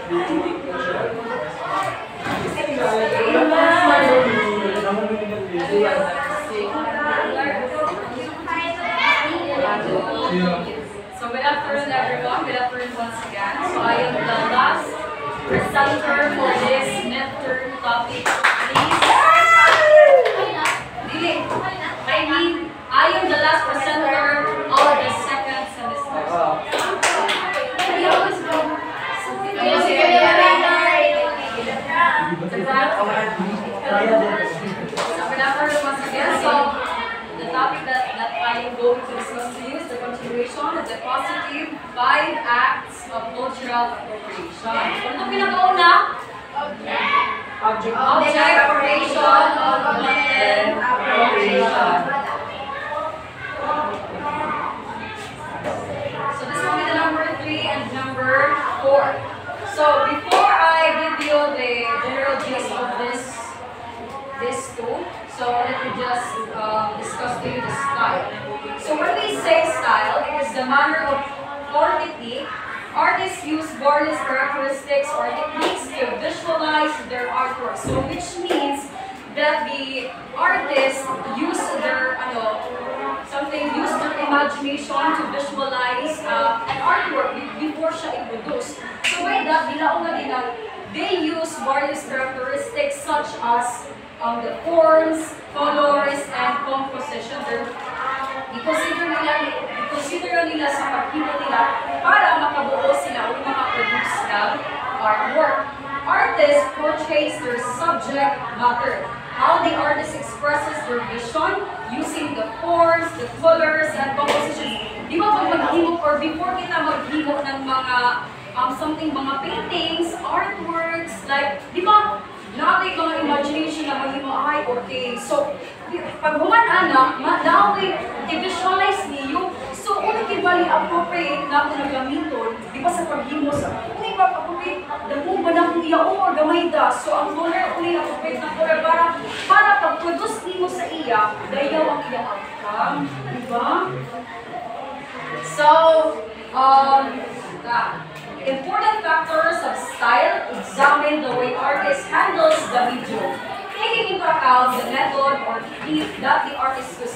So good afternoon everyone, good afternoon once again. So I am the last presenter for this midterm topic. I am the last presenter of the second semester. So good afternoon once again. So the topic that I am going to discuss to you is the continuation of the positive 5 acts of cultural appropriation. Ano itong pinakauna? Object appropriation of content appropriation. So this will be the number 3 and number 4. So before I give you the general gist of this two, so let me just discuss to you the style. So when we say style, it is the manner of or technique. Artists use various characteristics or techniques to visualize their artwork. So which means that the artists use their use their imagination to visualize an artwork before siya i-produce. So by that, they use various characteristics such as the forms, colors, and composition. I-consider nila sa pagkita nila para makabuo sila o makaproduce ng artwork. Artists portrays their subject matter. How the artist expresses their vision using the forms, the colors, and compositions. Di ba pag maghimo or before kita maghimo ng mga mga paintings, artworks, like, di ba, natin mga imagination na maghimo, ay, okay. So, pag human-ana, naway, i-visualize niyo. So, unang kibali appropriate na ako nagamiton, di ba sa paghimo sa, unang appropriate, damo ba na kung iyaong or gamay da. So, ang color, unang appropriate na color para pag-produce niyo sa iya, dayaw ang iyang outcome. Di ba? So, important factors of style, examine the way artist handles the medium. Taking into account the method or technique that the artist uses.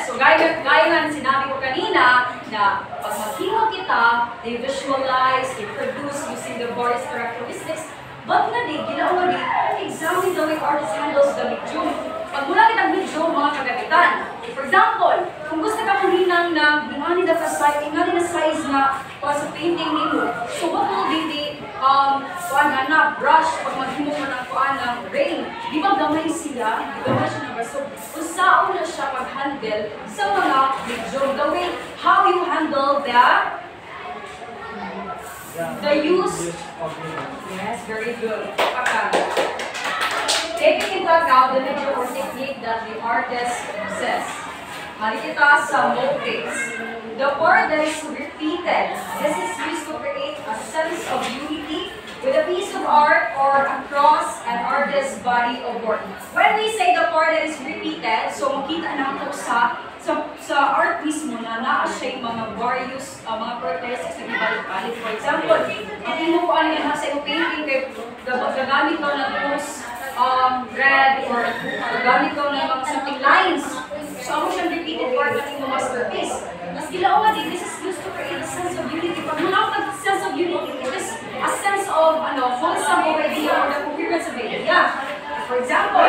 So gaya nga sinabi ko kanina na pag maghimo kita, they visualize, they produce using the various characteristics. But na di, ginawa di, examine the way artist handles the medium. Pag mula kitang medium, mga kagamitan. For example, kung gusto ka kuninang na ingani na size na sa painting nimo. So what will be the brush pag maghimo mo ng ng rain? Di ba gamay siya? Gamay siya na so usaon na siya pag-handle sa mga medium. The way how you handle the use. Yes, very good. Taking into account the medium or technique that the artist uses. Mali kita sa motifs. The word that is repeated. This is used to create a sense of unity with a piece of art or across an artist's body of work. When we say the word that is repeated, so makita natin sa art mismo na siya mga various mga characteristics na ibalik-balik. For example, ang tinukuan niya sa iyong painting kay gagamit ko ng those red or gagamit ko ng mga something lines. So ako siyang repeated part ng iyong masterpiece. Mas gilao nga din, this is used to create a sense of unity. Pag muna sense of unity, it is a sense of wholesome of idea or the coherence of idea. For example,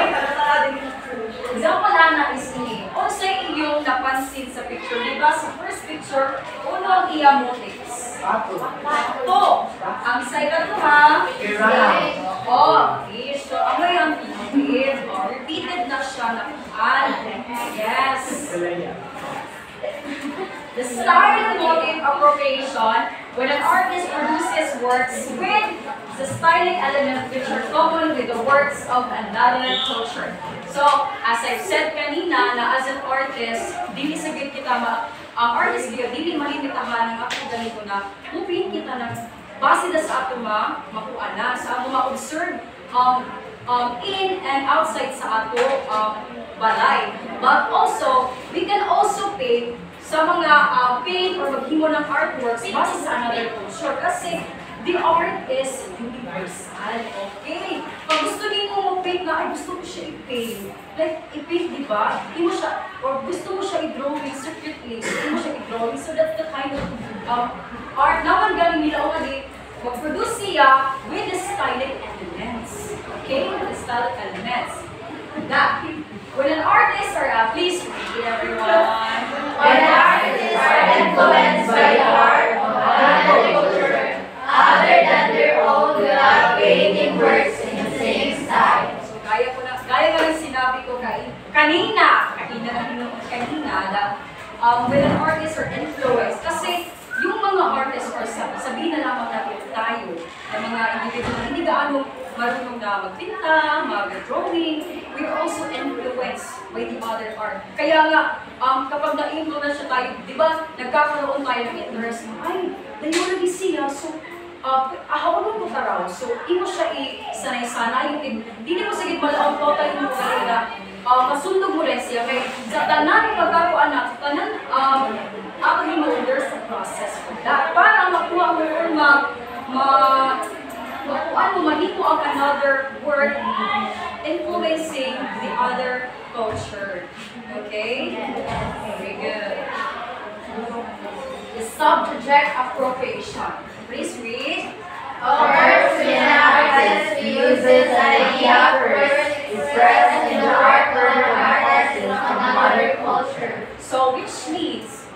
Ana is ini. O sa iyong napansin sa picture, di ba? Sa first picture, uno ang iya motifs. Ito. Ang sa ikatuha, fish. So, ang may ang repeated na siya na yes. The style motive appropriation, when an artist produces works with the styling element which are common with the works of another culture. So, as I've said kanina, na as an artist, dili sa gid kita ang artist dili malimitahan ng ako ganito na mupin kita ng base na sa ato makuha na sa ato ma-observe in and outside sa ato balay. But also, we can also paint sa mga paint or maghimo ng artworks base sa another culture. Kasi The art is universal, okay? Pag gusto niyo mo paint na, ay gusto ko siya i-paint. Like, i-paint, di ba? Hindi mo siya, or gusto mo siya i-drawing secretly, hindi mo siya i-drawing. So that's the kind of art. Naman galing nila o kali, mag-produce siya with the stylic elements. Okay? With the stylic elements. That, when an artist, or please read everyone. When artists are influenced by the art of another culture, other than their own, without creating works in the same style. So, gaya ko lang sinabi ko kanina na, when an artist or influence, kasi yung mga artists or sabihin na lamang natin tayo, na mga individual, hindi gaano marunong na magpinta, mag-drawing, we are also influenced by the other art. Kaya nga, kapag na-influence siya tayo, di ba, nagkakaroon tayo ng interest mo, ay, dahil mo lagi siya, so, ahawag mo ka raw. So, imo siya i-sanay-sanay, hindi mo sige malaong total mo kasi na masundog mo rin siya. Kaya sa tanan yung pagkakuan na, sa tanan, ako yung there's a process for that. Para makuha mo or makuha mo, mahito ang another word influencing the other culture. Okay? Very good. The subject appropriation. Please read. First, when an artist uses an idea first, expressed in the artwork of artists in another culture. So, which means,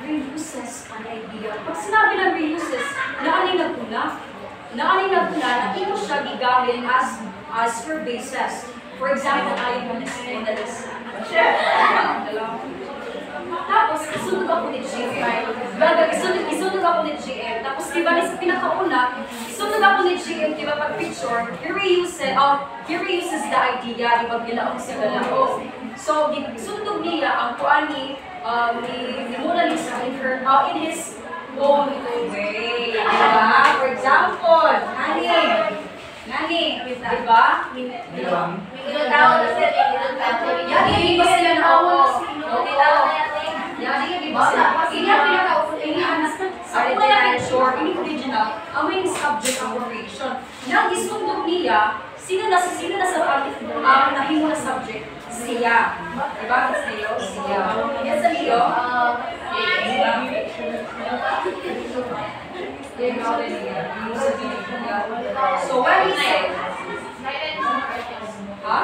reuses an idea. Pag sinabi ng reuses, naaning nagpuna, na ito siya gigamit as your basis. For example, ayon mo na si Monalisa. Tapos, isunod ako ni GM. Isunod ako ni GM. Tapos, diba, sa pinakauna, isunod ako ni GM, diba, pag picture, he reuses the idea, diba, gilaong sa galao. So, isunod niya ang kuan ni Mona Lisa in his own way. Diba? For example, Nani, diba? Minun tao na sila, minun tao. Yan, hindi ba sila na ako? Yan, hindi ba sila? Hindi na pinaka-upulihan. Ako na picture, ini original, ang may subject appropriation. Nang isundog niya, sino na sa nahimo na subject? Siya. Diba? Siya. Yan sa Leo? So what he said? Ha?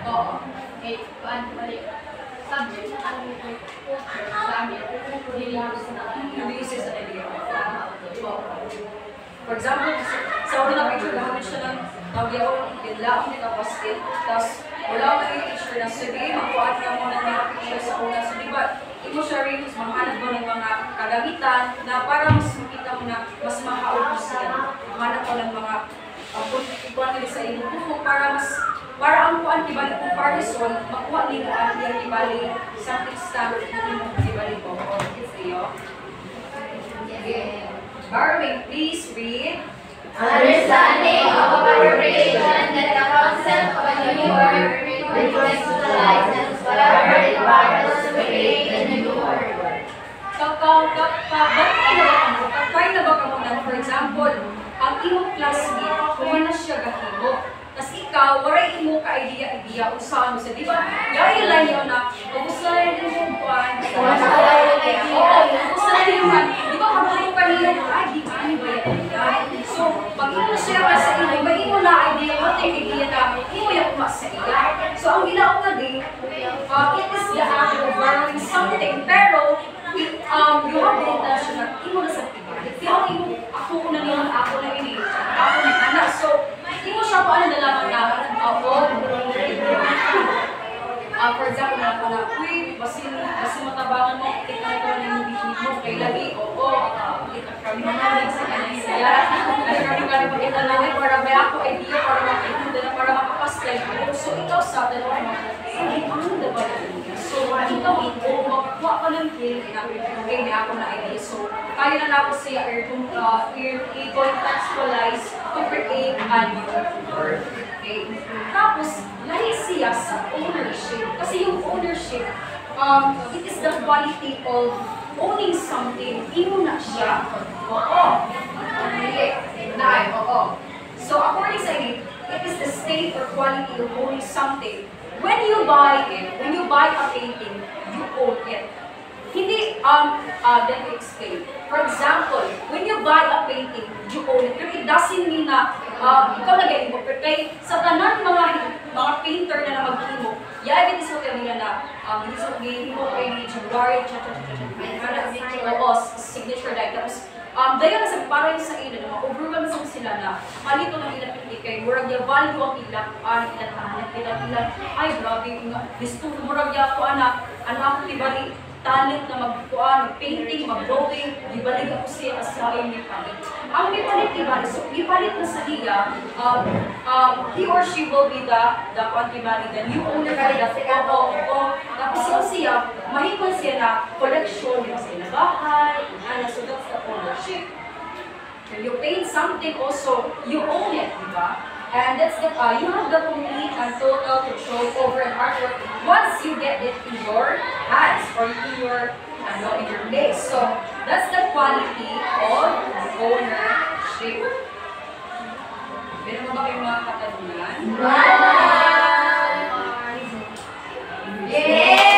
Oo. Subject na kami Releases an idea. For example, sa una na picture, gamit siya ng nagyawang ilaong ni kapaskin, tapos wala ka yung picture na sabihin, magkuhan ka mo ng mga picture sa una. So, di ba, ito siya rin, maghanap mo ng mga kagamitan na para mas makita mo na mas makaul mo siya. Maghanap ko ng mga ikuhan nila sa iyong buhok para ang kuhan kibali comparison, makuha nila ang yung kibali something standard yung kibali ko. Borrowing, please read. Understanding of appropriation that the concept of a new word refers to the license whatever it borrows to create a new word. Kakay na ba ka muna? For example, ang iyong classmate, kung na siya gahimo, tas ikaw, waray imo ka idea kung saan mo siya. Di ba? Gaya lang yun na, kamusta na yung buwan? Kamusta na yung buwan? Di ba kapag ka nila, ay, di ba? Ano ba yan? So, pag imo na siya ka sa ino, ba imo na idea, what yung idea na, imo yung kuma sa iya. So, ang ginawa nga din, it is the act of borrowing something, pero, you have the intention na imo na sa pibalik. Kaya imo, ako na niya, ako na ini, ako na anak. So, imo siya po ano nalaman na, for example, uy, basi matabangan mo, kita na ito na yung bihid mo, kay lagi, oo, kami naman sa kanya siya. Kami pakita namin para may ako idea, para makaikuda na, para makapastay. So, ikaw sa dalawa mo, ano na ba niya? So, ikaw makakuha ka ng feel na, okay, may ako na idea. So, kaya na ako siya i-contextualize to create a new word. Okay? Tapos, lahi siya sa ownership. Kasi yung ownership, it is the quality of owning something, imo na siya. Oo. Hindi. Dahil, oo. So, according sa ini, it is the state or quality of owning something. When you buy it, when you buy a painting, you own it. Hindi, let me explain. For example, when you buy a painting, you own it. Pero it doesn't mean na ikaw na ganyan mo. Pero kay sa tanan mga painter na maghimo, yeah, it is okay nila na hindi so gihimo kay ni January, oo, signature like tapos dahil na sa parang sa ila na ma-overwhelm sila na palito ng ilang pinti kay murag ya value ang ilang ilang ay grabe gusto murag ya ko anak ako tibali talent na mag-painting, mag-drawing, ibalik ako siya sa ni palit. Ang ipalit diba, so ipalit na sa iya, he or she will be the new owner ka nila. Tapos siya, mahikon siya na collection, yung siya na bahay, so that's the ownership. When you paint something also, you own it, diba? And that's the, you have the complete and total control over an artwork once you get it in your hands or in your place. So that's the quality of ownership. Meron mo ba kayong mga katanungan? Yes!